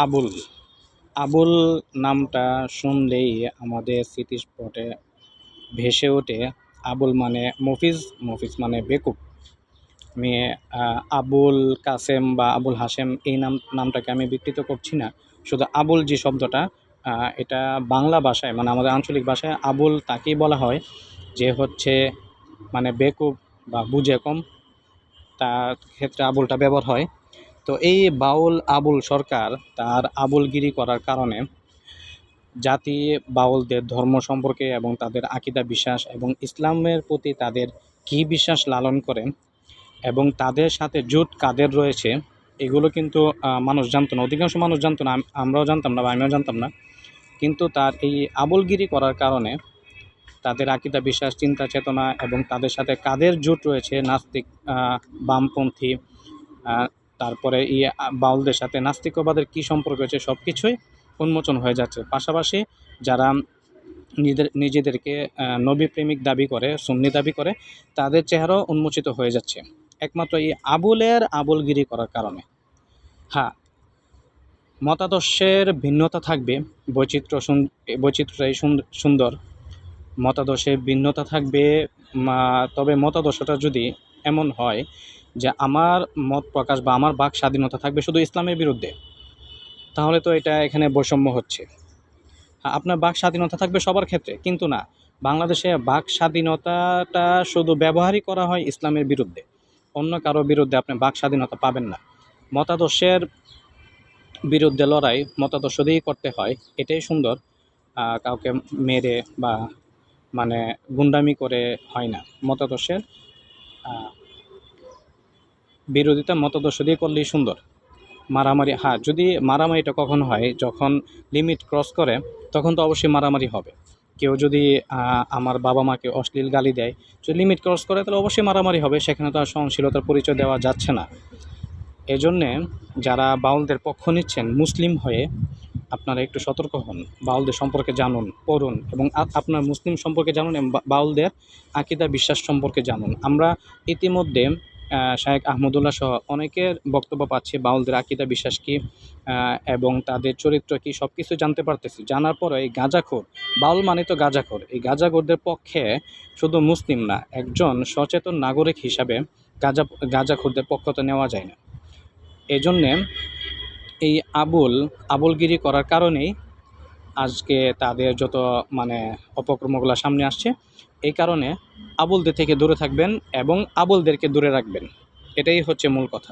আবুল আবুল নামটা শুনলেই আমাদের স্মৃতিস্পটে ভেসে ওঠে আবুল মানে মফিজ, মফিজ মানে বেকুব। আমি আবুল কাসেম বা আবুল হাশেম এই নামটাকে আমি বিকৃত করছি না। শুধু আবুল যে শব্দটা, এটা বাংলা ভাষায় মানে আমাদের আঞ্চলিক ভাষায় আবুল তাকেই বলা হয় যে হচ্ছে মানে বেকুব বা বুঝে কম, তার ক্ষেত্রে আবুলটা ব্যবহার হয়। তো এই বাউল আবুল সরকার তার আবুলগিরি করার কারণে জাতি বাউলদের ধর্ম সম্পর্কে এবং তাদের আকিদা বিশ্বাস এবং ইসলামের প্রতি তাদের কী বিশ্বাস লালন করেন এবং তাদের সাথে জোট কাদের রয়েছে, এগুলো কিন্তু মানুষ জানতো না, অধিকাংশ মানুষ জানতো না, আমরাও জানতাম না বা আমিও জানতাম না। কিন্তু তার এই আবুলগিরি করার কারণে তাদের আকিদা বিশ্বাস, চিন্তা চেতনা এবং তাদের সাথে কাদের জোট রয়েছে, নাস্তিক, বামপন্থী, তারপরে বাউলদের সাথে নাস্তিকবাদের কী সম্পর্ক রয়েছে, সব কিছুই উন্মোচন হয়ে যাচ্ছে। পাশাপাশি যারা নিজেদেরকে নবী প্রেমিক দাবি করে, সুন্নি দাবি করে, তাদের চেহারাও উন্মোচিত হয়ে যাচ্ছে একমাত্র এই আবুলের আবুলগিরি করার কারণে। হ্যাঁ, মতাদর্শের ভিন্নতা থাকবে, বৈচিত্র্যটাই সুন্দর। মতাদর্শে ভিন্নতা থাকবে, তবে মতাদর্শটা যদি এমন হয় যে আমার মত প্রকাশ বা আমার বাক স্বাধীনতা থাকবে শুধু ইসলামের বিরুদ্ধে, তাহলে তো এটা এখানে বৈষম্য হচ্ছে। আপনার বাক স্বাধীনতা থাকবে সবার ক্ষেত্রে, কিন্তু না, বাংলাদেশে বাক স্বাধীনতাটা শুধু ব্যবহারই করা হয় ইসলামের বিরুদ্ধে, অন্য কারো বিরুদ্ধে আপনি বাক স্বাধীনতা পাবেন না। মতাদর্শের বিরুদ্ধে লড়াই মতাদর্শ দিয়েই করতে হয়, এটাই সুন্দর। কাউকে মেরে বা মানে গুন্ডামি করে হয় না। মতাদর্শের বিরোধিতা মতাদর্শ দিয়ে করলেই সুন্দর। মারামারি, হ্যাঁ, যদি মারামারিটা কখন হয়, যখন লিমিট ক্রস করে, তখন তো অবশ্যই মারামারি হবে। কেউ যদি আমার বাবা মাকে অশ্লীল গালি দেয়, যদি লিমিট ক্রস করে, তাহলে অবশ্যই মারামারি হবে, সেখানে তো আর সহনশীলতার পরিচয় দেওয়া যাচ্ছে না। এজন্যে যারা বাউলদের পক্ষ নিচ্ছেন মুসলিম হয়ে, আপনারা একটু সতর্ক হন, বাউলদের সম্পর্কে জানুন, পড়ুন এবং আপনার মুসলিম সম্পর্কে জানুন এবং বাউলদের আকিদা বিশ্বাস সম্পর্কে জানুন। আমরা ইতিমধ্যে শায়েখ আহমদুল্লাহ সহ অনেকের বক্তব্য পাচ্ছি বাউলদের আকিদা বিশ্বাস কী এবং তাদের চরিত্র কী, সব কিছু জানতে পারতেছি। জানার পরে এই গাঁজাখোর, বাউল মানে তো গাঁজাখোর, এই গাঁজাখোরদের পক্ষে শুধু মুসলিম না, একজন সচেতন নাগরিক হিসাবে গাঁজাখোরদের পক্ষ তো নেওয়া যায় না। এজন্যে এই আবুলগিরি করার কারণেই আজকে তাদের যত মানে অপকর্মগুলো সামনে আসছে। এই কারণে আবুলদের থেকে দূরে থাকবেন এবং আবুলদেরকে দূরে রাখবেন, এটাই হচ্ছে মূল কথা।